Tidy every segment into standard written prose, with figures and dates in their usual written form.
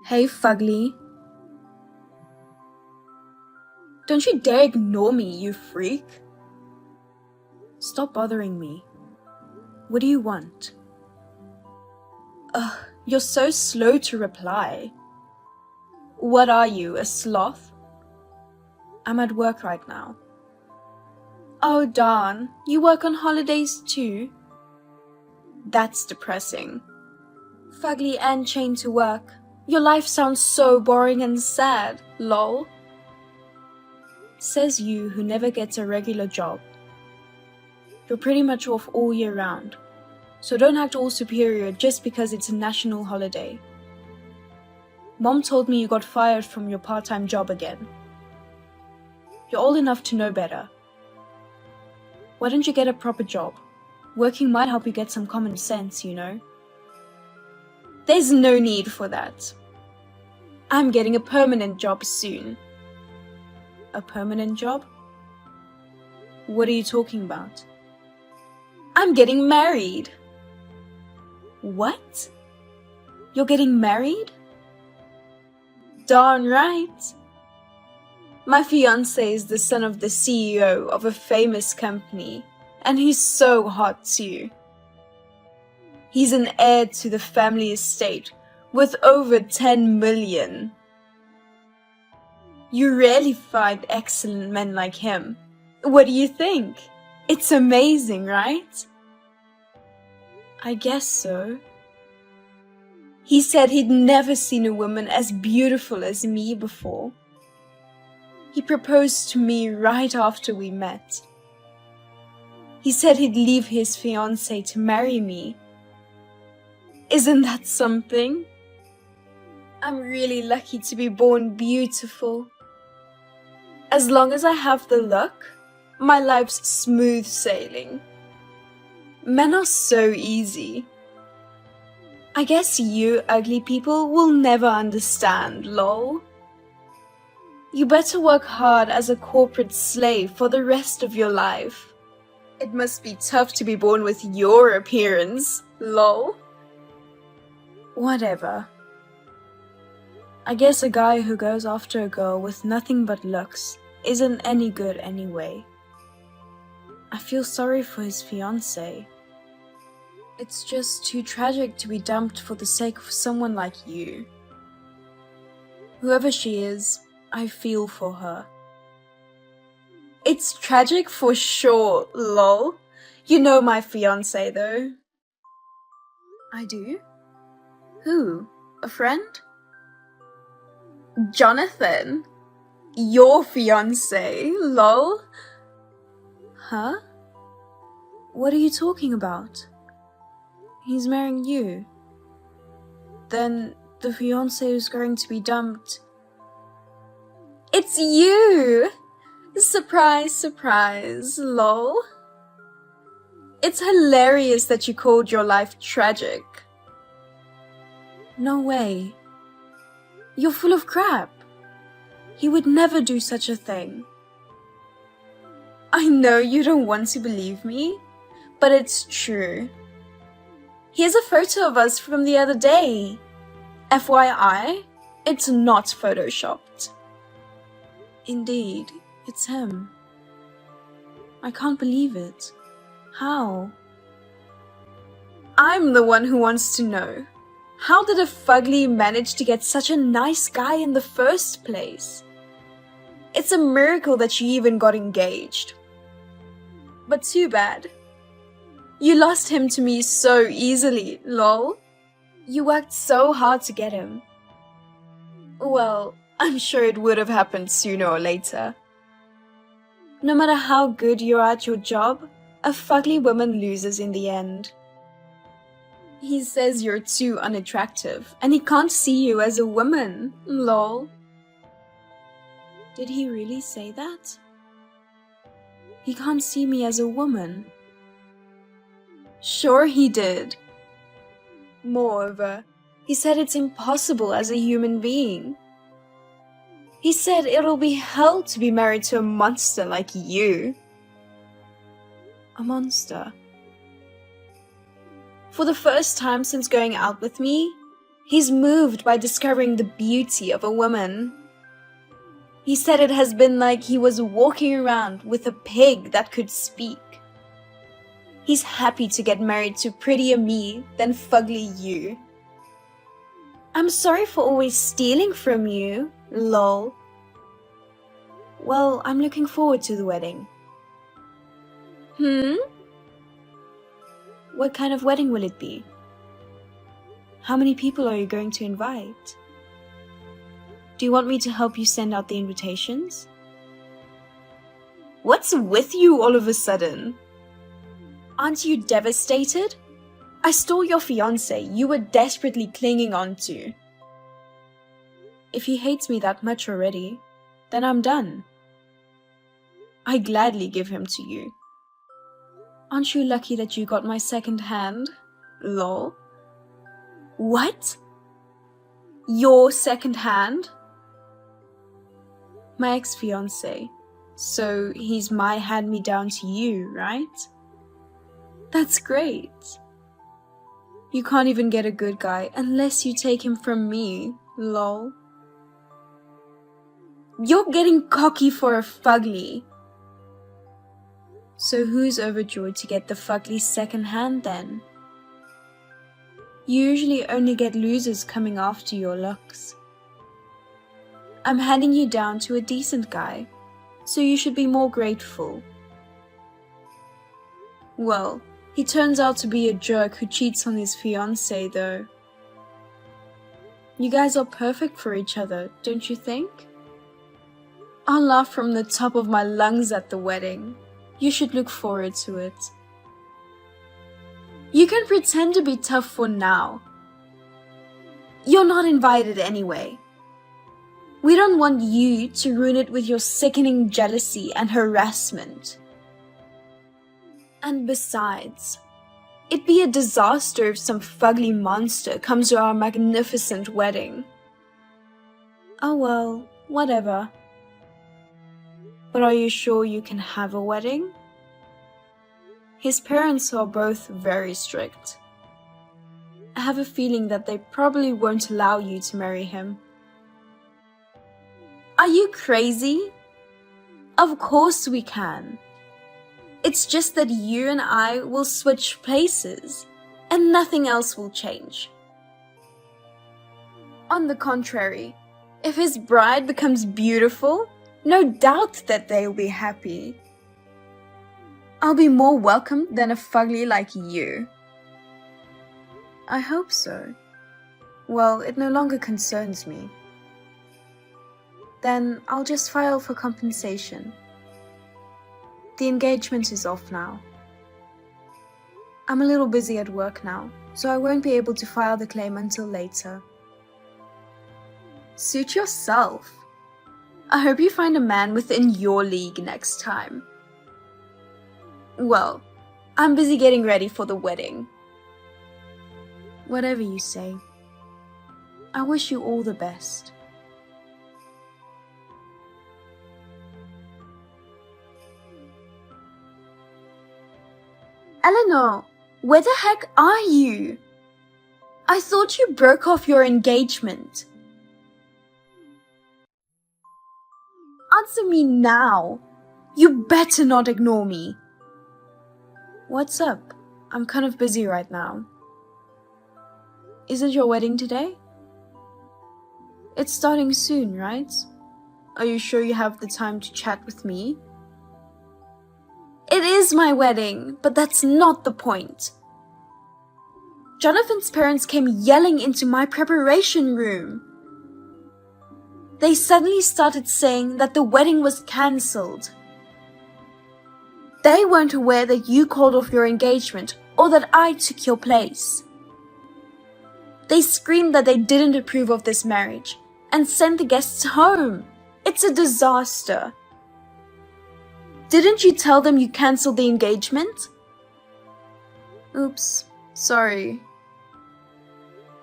Hey, fugly. Don't you dare ignore me, you freak. Stop bothering me. What do you want? Ugh, you're so slow to reply. What are you, a sloth? I'm at work right now. Oh darn, you work on holidays too? That's depressing. Fugly and chained to work. Your life sounds so boring and sad, lol. Says you who never gets a regular job. You're pretty much off all year round, so don't act all superior just because it's a national holiday. Mom told me you got fired from your part-time job again. You're old enough to know better. Why don't you get a proper job? Working might help you get some common sense, you know. There's no need for that. I'm getting a permanent job soon. A permanent job? What are you talking about? I'm getting married. What? You're getting married? Darn right. My fiancé is the son of the CEO of a famous company, and he's so hot too. He's an heir to the family estate with over 10 million. You rarely find excellent men like him. What do you think? It's amazing, right? I guess so. He said he'd never seen a woman as beautiful as me before. He proposed to me right after we met. He said he'd leave his fiancée to marry me. Isn't that something? I'm really lucky to be born beautiful. As long as I have the luck, my life's smooth sailing. Men are so easy. I guess you ugly people will never understand, lol. You better work hard as a corporate slave for the rest of your life. It must be tough to be born with your appearance, lol. Whatever. I guess a guy who goes after a girl with nothing but looks isn't any good anyway. I feel sorry for his fiancée. It's just too tragic to be dumped for the sake of someone like you. Whoever she is, I feel for her. It's tragic for sure, lol. You know my fiancé though. I do? Who? A friend? Jonathan? Your fiancé, lol? Huh? What are you talking about? He's marrying you. Then the fiancé is going to be dumped. It's you! Surprise, surprise, lol. It's hilarious that you called your life tragic. No way. You're full of crap. He would never do such a thing. I know you don't want to believe me, but it's true. Here's a photo of us from the other day. FYI, it's not photoshopped. Indeed, it's him. I can't believe it. How? I'm the one who wants to know. How did a fugly manage to get such a nice guy in the first place? It's a miracle that you even got engaged. But too bad. You lost him to me so easily, lol. You worked so hard to get him. Well, I'm sure it would have happened sooner or later. No matter how good you are at your job, a fugly woman loses in the end. He says you're too unattractive and he can't see you as a woman, lol. Did he really say that? He can't see me as a woman. Sure he did. Moreover, he said it's impossible as a human being. He said it'll be hell to be married to a monster like you. A monster? For the first time since going out with me, He's moved by discovering the beauty of a woman. He said it has been like he was walking around with a pig that could speak. He's happy to get married to prettier me than fugly you. I'm sorry for always stealing from you, lol. Well, I'm looking forward to the wedding. What kind of wedding will it be? How many people are you going to invite? Do you want me to help you send out the invitations? What's with you all of a sudden? Aren't you devastated? I stole your fiancé you were desperately clinging on to. If he hates me that much already, then I'm done. I gladly give him to you. Aren't you lucky that you got my second hand? Lol. What? Your second hand? My ex-fiancé. So he's my hand-me-down to you, right? That's great. You can't even get a good guy unless you take him from me, lol. You're getting cocky for a fugly. So who's overjoyed to get the fugly second hand then? You usually only get losers coming after your looks. I'm handing you down to a decent guy, so you should be more grateful. Well, he turns out to be a jerk who cheats on his fiancée though. You guys are perfect for each other, don't you think? I'll laugh from the top of my lungs at the wedding. You should look forward to it. You can pretend to be tough for now. You're not invited anyway. We don't want you to ruin it with your sickening jealousy and harassment. And besides, it'd be a disaster if some fugly monster comes to our magnificent wedding. Oh well, whatever. But are you sure you can have a wedding? His parents are both very strict. I have a feeling that they probably won't allow you to marry him. Are you crazy? Of course we can. It's just that you and I will switch places, and nothing else will change. On the contrary, if his bride becomes beautiful, no doubt that they'll be happy. I'll be more welcome than a fugly like you. I hope so. Well, it no longer concerns me. Then I'll just file for compensation. The engagement is off now. I'm a little busy at work now, so I won't be able to file the claim until later. Suit yourself. I hope you find a man within your league next time. Well, I'm busy getting ready for the wedding. Whatever you say. I wish you all the best. Eleanor, where the heck are you? I thought you broke off your engagement. Answer me now. You better not ignore me. What's up? I'm kind of busy right now. Isn't your wedding today? It's starting soon, right? Are you sure you have the time to chat with me? It is my wedding, but that's not the point. Jonathan's parents came yelling into my preparation room. They suddenly started saying that the wedding was cancelled. They weren't aware that you called off your engagement or that I took your place. They screamed that they didn't approve of this marriage and sent the guests home. It's a disaster. Didn't you tell them you cancelled the engagement? Oops, sorry.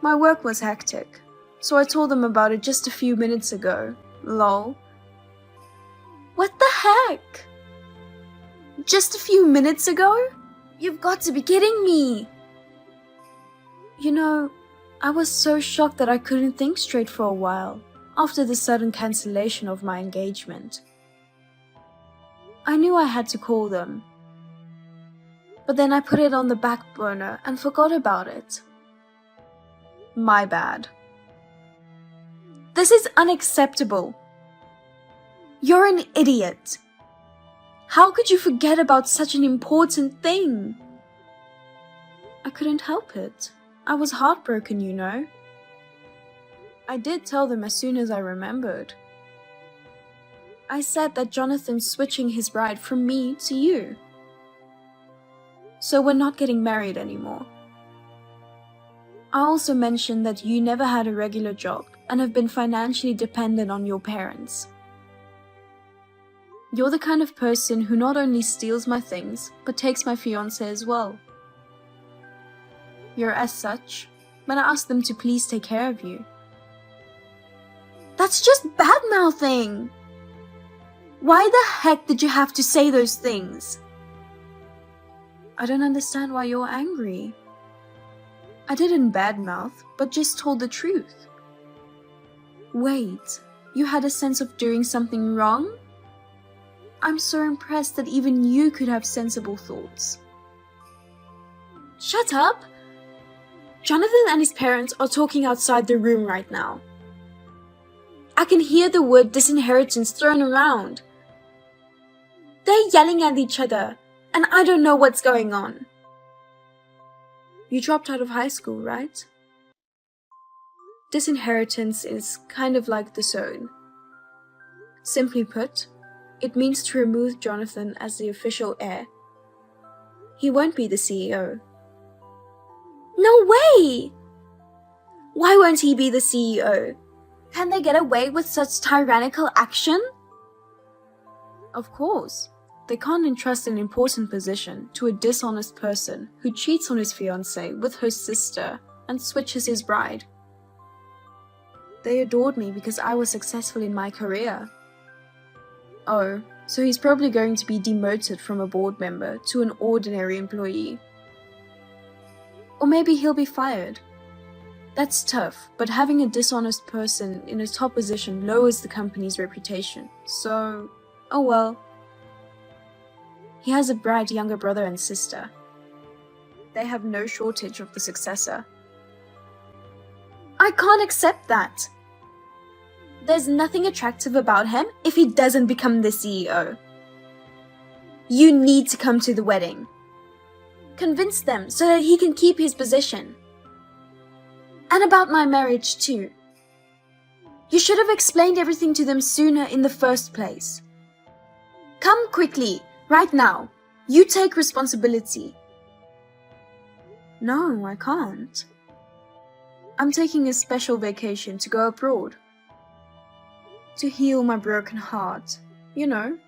My work was hectic, so I told them about it just a few minutes ago. Lol. What the heck? Just a few minutes ago? You've got to be kidding me. You know, I was so shocked that I couldn't think straight for a while after the sudden cancellation of my engagement. I knew I had to call them, but then I put it on the back burner and forgot about it. My bad. This is unacceptable. You're an idiot. How could you forget about such an important thing? I couldn't help it. I was heartbroken, you know. I did tell them as soon as I remembered. I said that Jonathan's switching his bride from me to you. So we're not getting married anymore. I also mentioned that you never had a regular job and have been financially dependent on your parents. You're the kind of person who not only steals my things, but takes my fiancé as well. You're as such, but I asked them to please take care of you. That's just bad-mouthing! Why the heck did you have to say those things? I don't understand why you're angry. I didn't badmouth, but just told the truth. Wait, you had a sense of doing something wrong? I'm so impressed that even you could have sensible thoughts. Shut up! Jonathan and his parents are talking outside the room right now. I can hear the word disinheritance thrown around. They're yelling at each other, and I don't know what's going on. You dropped out of high school, right? Disinheritance is kind of like disown. Simply put, it means to remove Jonathan as the official heir. He won't be the CEO. No way! Why won't he be the CEO? Can they get away with such tyrannical action? Of course. They can't entrust an important position to a dishonest person who cheats on his fiancée with her sister and switches his bride. They adored me because I was successful in my career. Oh, so he's probably going to be demoted from a board member to an ordinary employee. Or maybe he'll be fired. That's tough, but having a dishonest person in a top position lowers the company's reputation. So, oh well. He has a bright younger brother and sister. They have no shortage of the successor. I can't accept that. There's nothing attractive about him if he doesn't become the CEO. You need to come to the wedding. Convince them so that he can keep his position. And about my marriage too. You should have explained everything to them sooner in the first place. Come quickly, right now. You take responsibility. No, I can't. I'm taking a special vacation to go abroad. To heal my broken heart, you know.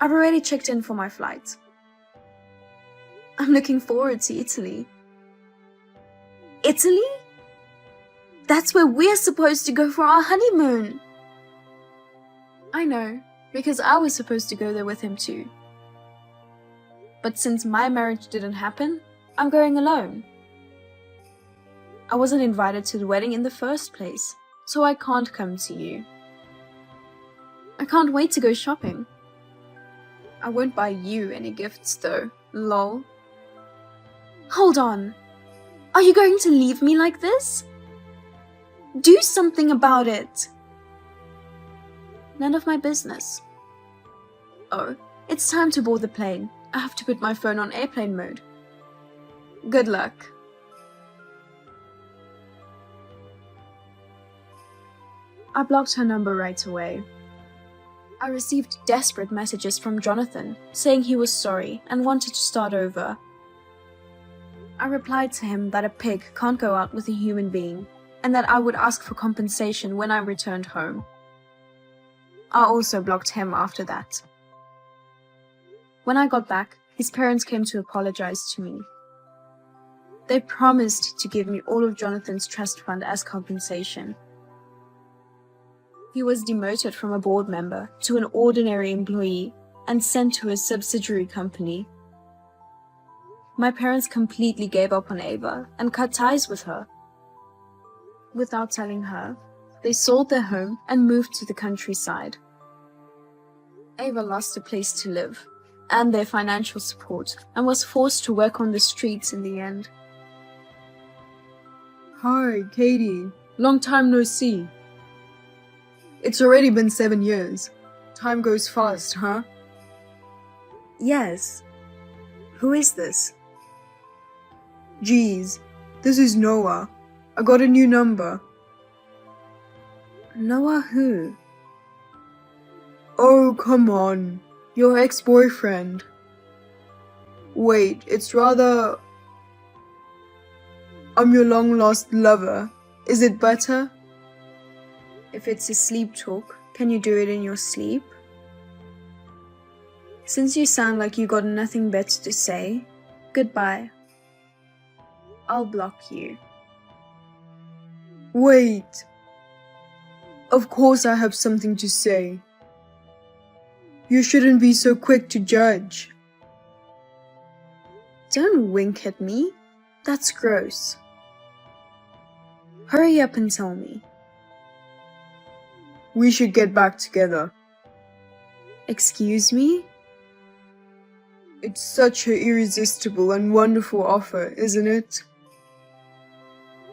I've already checked in for my flight. I'm looking forward to Italy. Italy? That's where we're supposed to go for our honeymoon. I know, because I was supposed to go there with him too. But since my marriage didn't happen, I'm going alone. I wasn't invited to the wedding in the first place, so I can't come to you. I can't wait to go shopping. I won't buy you any gifts though, lol. Hold on. Are you going to leave me like this? Do something about it. None of my business. Oh, it's time to board the plane. I have to put my phone on airplane mode. Good luck. I blocked her number right away. I received desperate messages from Jonathan saying he was sorry and wanted to start over. I replied to him that a pig can't go out with a human being and that I would ask for compensation when I returned home. I also blocked him after that. When I got back, his parents came to apologize to me. They promised to give me all of Jonathan's trust fund as compensation. He was demoted from a board member to an ordinary employee and sent to a subsidiary company. My parents completely gave up on Ava and cut ties with her. Without telling her, they sold their home and moved to the countryside. Ava lost a place to live and their financial support and was forced to work on the streets in the end. Hi, Katie. Long time no see. It's already been 7 years. Time goes fast, huh? Yes. Who is this? Geez, this is Noah. I got a new number. Noah who? Oh, come on. Your ex-boyfriend. Wait, it's rather... I'm your long-lost lover. Is it better? If it's a sleep talk, can you do it in your sleep? Since you sound like you got nothing better to say, goodbye. I'll block you. Wait. Of course I have something to say. You shouldn't be so quick to judge. Don't wink at me. That's gross. Hurry up and tell me. We should get back together. Excuse me? It's such an irresistible and wonderful offer, isn't it?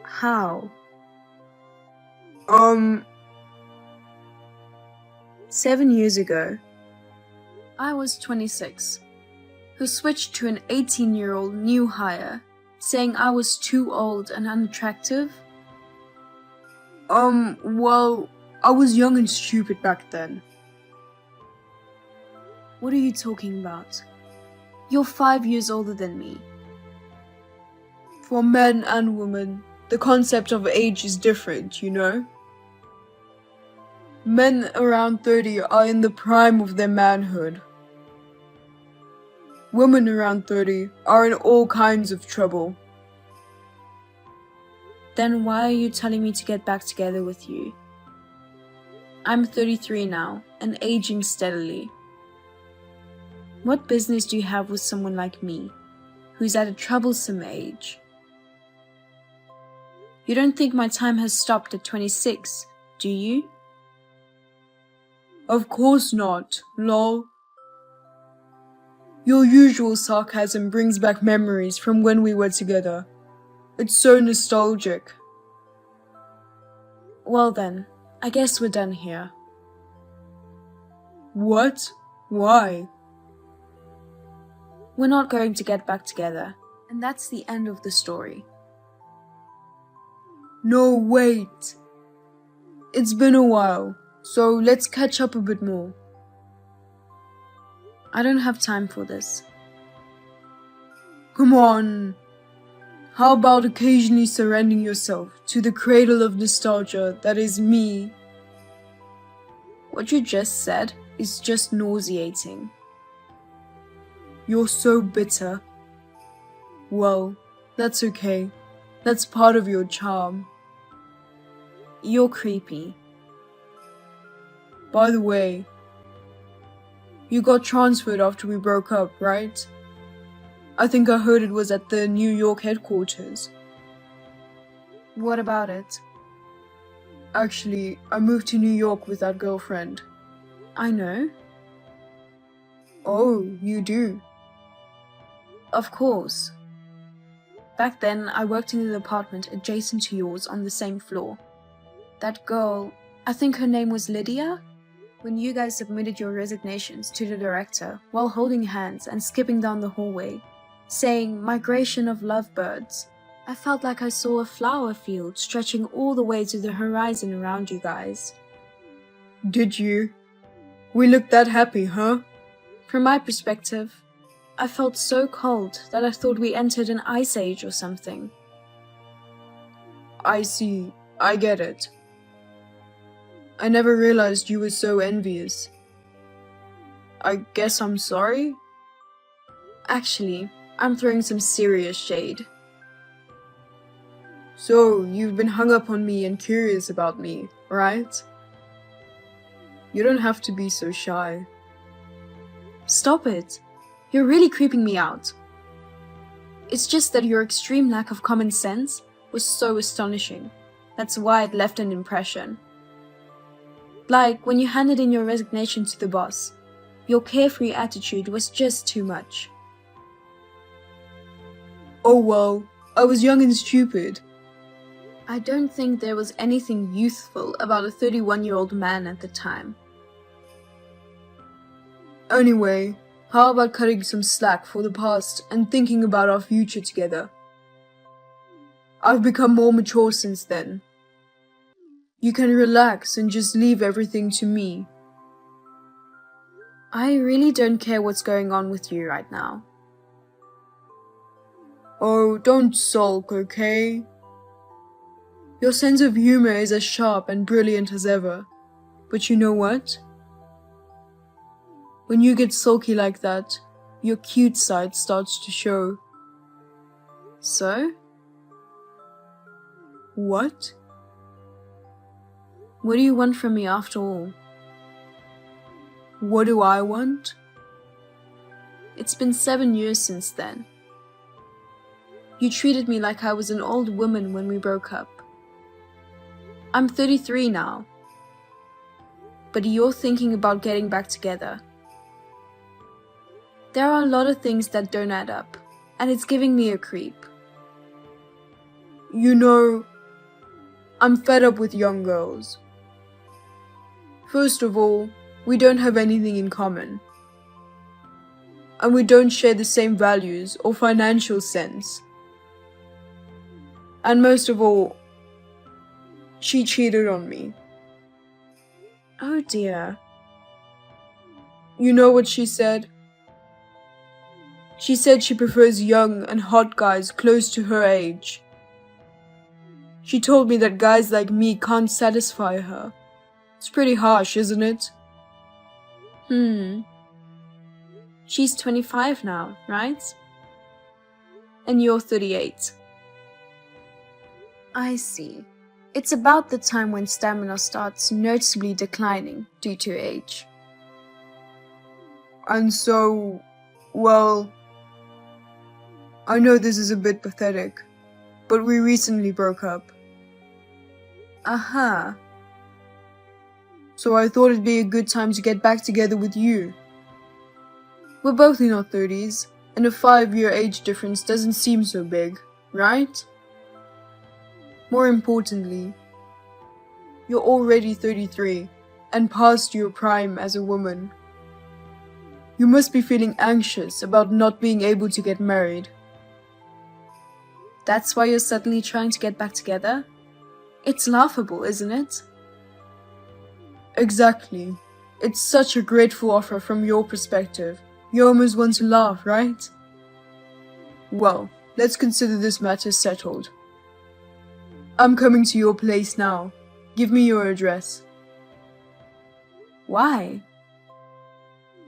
How? 7 years ago, I was 26, who switched to an 18-year-old new hire, saying I was too old and unattractive. Well, I was young and stupid back then. What are you talking about? You're 5 years older than me. For men and women, the concept of age is different, you know? Men around 30 are in the prime of their manhood. Women around 30 are in all kinds of trouble. Then why are you telling me to get back together with you? I'm 33 now and aging steadily. What business do you have with someone like me, who's at a troublesome age? You don't think my time has stopped at 26, do you? Of course not, lol. Your usual sarcasm brings back memories from when we were together. It's so nostalgic. Well then, I guess we're done here. What? Why? We're not going to get back together, and that's the end of the story. No, wait. It's been a while, so let's catch up a bit more. I don't have time for this. Come on. How about occasionally surrendering yourself to the cradle of nostalgia that is me? What you just said is just nauseating. You're so bitter. Well, that's okay. That's part of your charm. You're creepy. By the way, you got transferred after we broke up, right? I think I heard it was at the New York headquarters. What about it? Actually, I moved to New York with that girlfriend. I know. Oh, you do? Of course. Back then, I worked in an apartment adjacent to yours on the same floor. That girl, I think her name was Lydia? When you guys submitted your resignations to the director while holding hands and skipping down the hallway, saying migration of lovebirds, I felt like I saw a flower field stretching all the way to the horizon around you guys. Did you? We looked that happy, huh? From my perspective, I felt so cold that I thought we entered an ice age or something. I see. I get it. I never realized you were so envious. I guess I'm sorry? Actually, I'm throwing some serious shade. So, you've been hung up on me and curious about me, right? You don't have to be so shy. Stop it. You're really creeping me out. It's just that your extreme lack of common sense was so astonishing. That's why it left an impression. Like when you handed in your resignation to the boss, your carefree attitude was just too much. Oh well, I was young and stupid. I don't think there was anything youthful about a 31-year-old man at the time. Anyway, how about cutting some slack for the past and thinking about our future together? I've become more mature since then. You can relax and just leave everything to me. I really don't care what's going on with you right now. Oh, don't sulk, okay? Your sense of humor is as sharp and brilliant as ever. But you know what? When you get sulky like that, your cute side starts to show. So? What? What do you want from me after all? What do I want? It's been 7 years since then. You treated me like I was an old woman when we broke up. I'm 33 now. But you're thinking about getting back together. There are a lot of things that don't add up, and it's giving me a creep. You know, I'm fed up with young girls. First of all, we don't have anything in common. And we don't share the same values or financial sense. And most of all, she cheated on me. Oh dear. You know what she said? She said she prefers young and hot guys close to her age. She told me that guys like me can't satisfy her. It's pretty harsh, isn't it? She's 25 now, right? And you're 38. I see. It's about the time when stamina starts noticeably declining due to age. And so, well, I know this is a bit pathetic, but we recently broke up. Uh-huh. So I thought it'd be a good time to get back together with you. We're both in our 30s, and a 5-year age difference doesn't seem so big, right? More importantly, you're already 33 and past your prime as a woman. You must be feeling anxious about not being able to get married. That's why you're suddenly trying to get back together? It's laughable, isn't it? Exactly. It's such a grateful offer from your perspective. You almost want to laugh, right? Well, let's consider this matter settled. I'm coming to your place now. Give me your address. Why?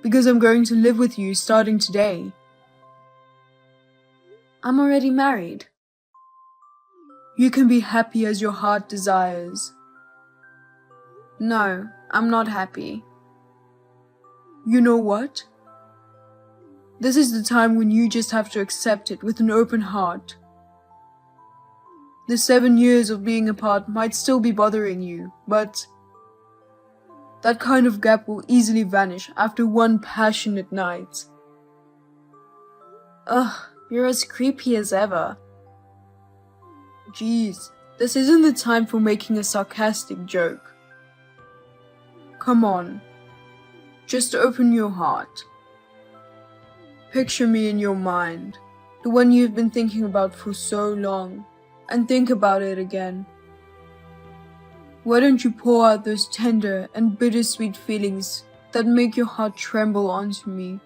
Because I'm going to live with you starting today. I'm already married. You can be happy as your heart desires. No, I'm not happy. You know what? This is the time when you just have to accept it with an open heart. The 7 years of being apart might still be bothering you, but that kind of gap will easily vanish after one passionate night. Ugh, you're as creepy as ever. Jeez, this isn't the time for making a sarcastic joke. Come on, just open your heart. Picture me in your mind, the one you've been thinking about for so long, and think about it again. Why don't you pour out those tender and bittersweet feelings that make your heart tremble onto me?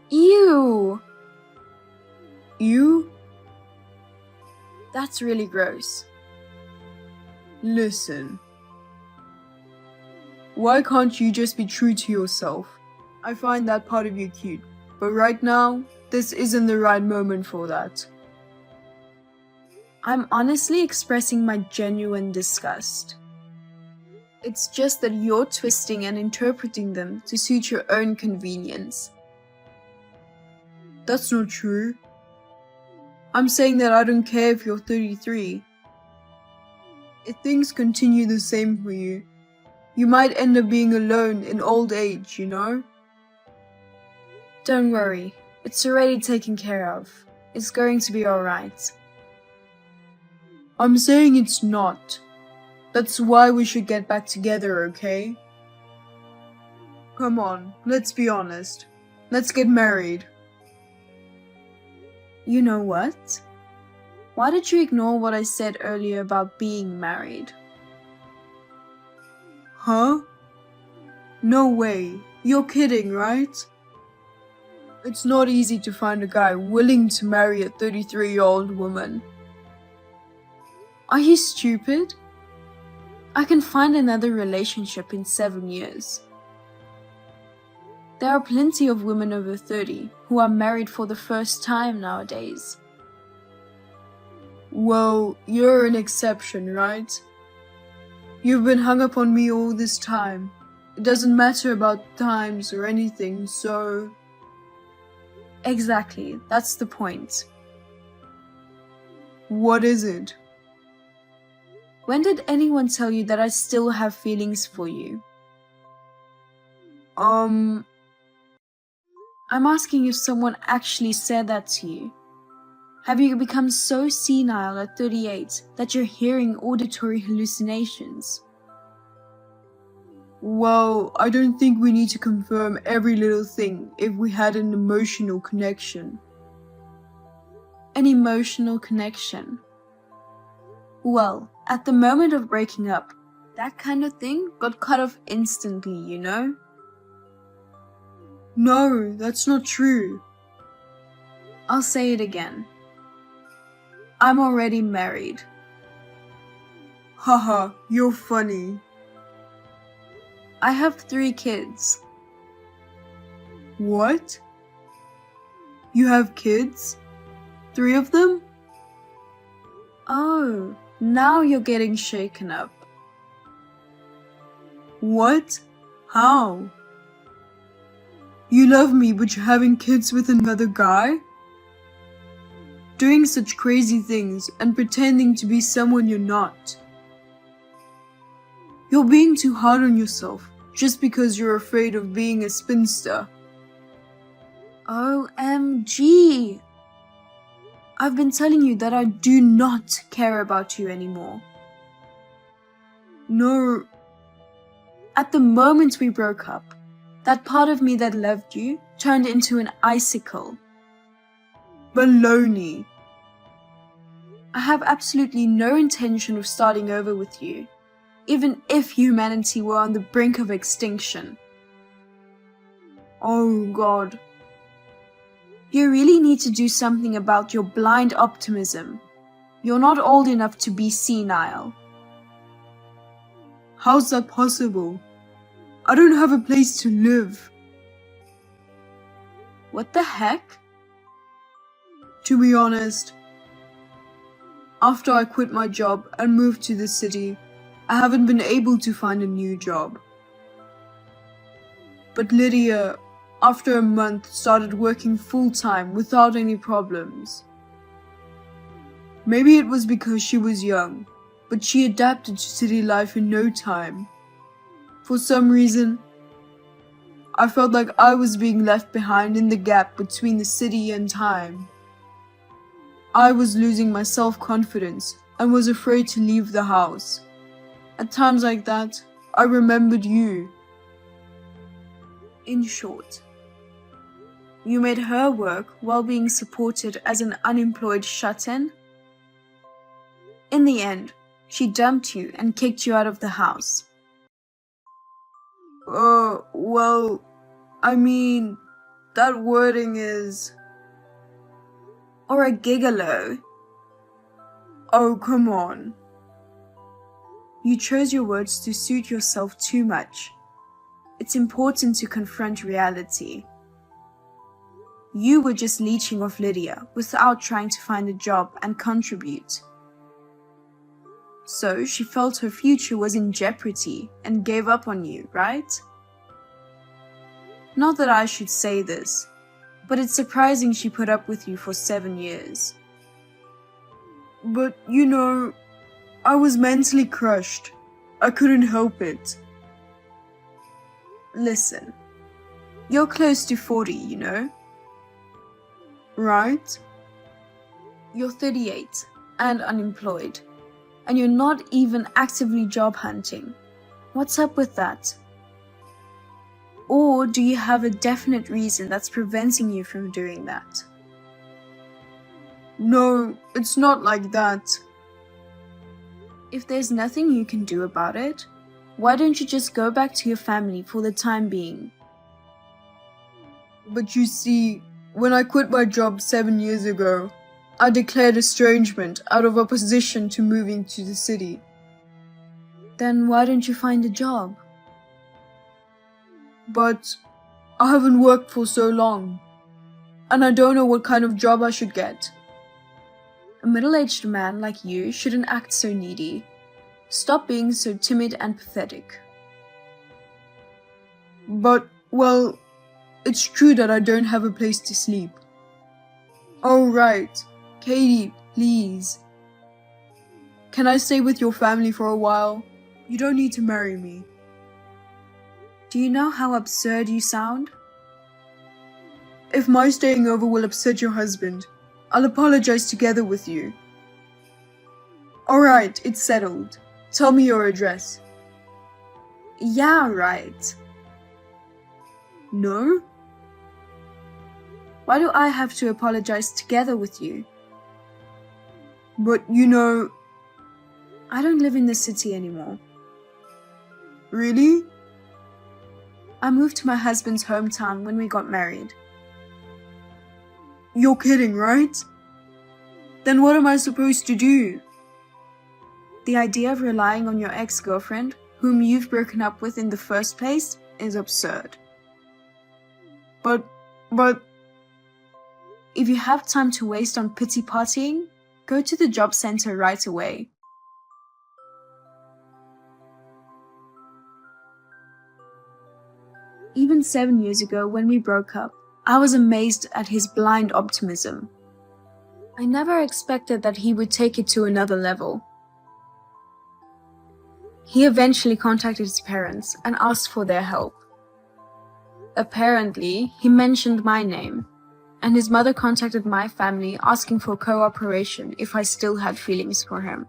Ew! You? That's really gross. Listen. Why can't you just be true to yourself? I find that part of you cute, but right now, this isn't the right moment for that. I'm honestly expressing my genuine disgust. It's just that you're twisting and interpreting them to suit your own convenience. That's not true. I'm saying that I don't care if you're 33. If things continue the same for you, you might end up being alone in old age, you know? Don't worry, it's already taken care of. It's going to be alright. I'm saying it's not. That's why we should get back together, okay? Come on, let's be honest. Let's get married. You know what? Why did you ignore what I said earlier about being married? Huh? No way. You're kidding, right? It's not easy to find a guy willing to marry a 33-year-old woman. Are you stupid? I can find another relationship in 7 years. There are plenty of women over 30 who are married for the first time nowadays. Well, you're an exception, right? You've been hung up on me all this time. It doesn't matter about times or anything, so... Exactly, that's the point. What is it? When did anyone tell you that I still have feelings for you? I'm asking if someone actually said that to you. Have you become so senile at 38 that you're hearing auditory hallucinations? Well, I don't think we need to confirm every little thing if we had an emotional connection. An emotional connection? Well, at the moment of breaking up, that kind of thing got cut off instantly, you know? No, that's not true. I'll say it again. I'm already married. Haha, you're funny. I have 3 kids. What? You have kids? 3 of them? Oh, now you're getting shaken up. What? How? You love me, but you're having kids with another guy? Doing such crazy things and pretending to be someone you're not. You're being too hard on yourself just because you're afraid of being a spinster. OMG! I've been telling you that I do not care about you anymore. No. At the moment we broke up, that part of me that loved you turned into an icicle. Baloney. I have absolutely no intention of starting over with you, even if humanity were on the brink of extinction. Oh God. You really need to do something about your blind optimism. You're not old enough to be senile. How's that possible? I don't have a place to live. What the heck? To be honest, after I quit my job and moved to the city, I haven't been able to find a new job. But Lydia, after a month, started working full-time without any problems. Maybe it was because she was young, but she adapted to city life in no time. For some reason, I felt like I was being left behind in the gap between the city and time. I was losing my self-confidence and was afraid to leave the house. At times like that, I remembered you. In short, you made her work while being supported as an unemployed shut-in? In the end, she dumped you and kicked you out of the house. Well, I mean, that wording is... Or a gigolo. Oh, come on. You chose your words to suit yourself too much. It's important to confront reality. You were just leeching off Lydia without trying to find a job and contribute. So she felt her future was in jeopardy and gave up on you, right? Not that I should say this, but it's surprising she put up with you for 7 years. But, you know, I was mentally crushed. I couldn't help it. Listen, you're close to 40, you know? Right? You're 38 and unemployed, and you're not even actively job hunting. What's up with that? Or do you have a definite reason that's preventing you from doing that? No, it's not like that. If there's nothing you can do about it, why don't you just go back to your family for the time being? But you see, when I quit my job 7 years ago, I declared estrangement out of opposition to moving to the city. Then why don't you find a job? But I haven't worked for so long, and I don't know what kind of job I should get. A middle-aged man like you shouldn't act so needy. Stop being so timid and pathetic. But, well, it's true that I don't have a place to sleep. Oh, right. Katie, please. Can I stay with your family for a while? You don't need to marry me. Do you know how absurd you sound? If my staying over will upset your husband, I'll apologize together with you. Alright, it's settled. Tell me your address. Yeah, right. No? Why do I have to apologize together with you? But you know, I don't live in the city anymore. Really? I moved to my husband's hometown when we got married. You're kidding, right? Then what am I supposed to do? The idea of relying on your ex-girlfriend, whom you've broken up with in the first place, is absurd. But, if you have time to waste on pity partying, go to the job center right away. Even 7 years ago, when we broke up, I was amazed at his blind optimism. I never expected that he would take it to another level. He eventually contacted his parents and asked for their help. Apparently, he mentioned my name, and his mother contacted my family asking for cooperation if I still had feelings for him.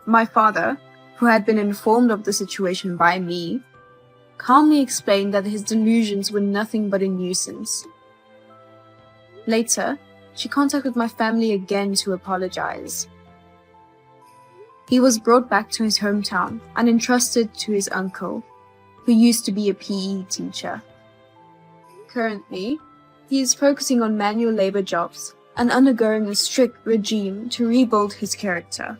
My father, who had been informed of the situation by me, calmly explained that his delusions were nothing but a nuisance. Later, she contacted my family again to apologize. He was brought back to his hometown and entrusted to his uncle, who used to be a PE teacher. Currently, he is focusing on manual labor jobs and undergoing a strict regime to rebuild his character.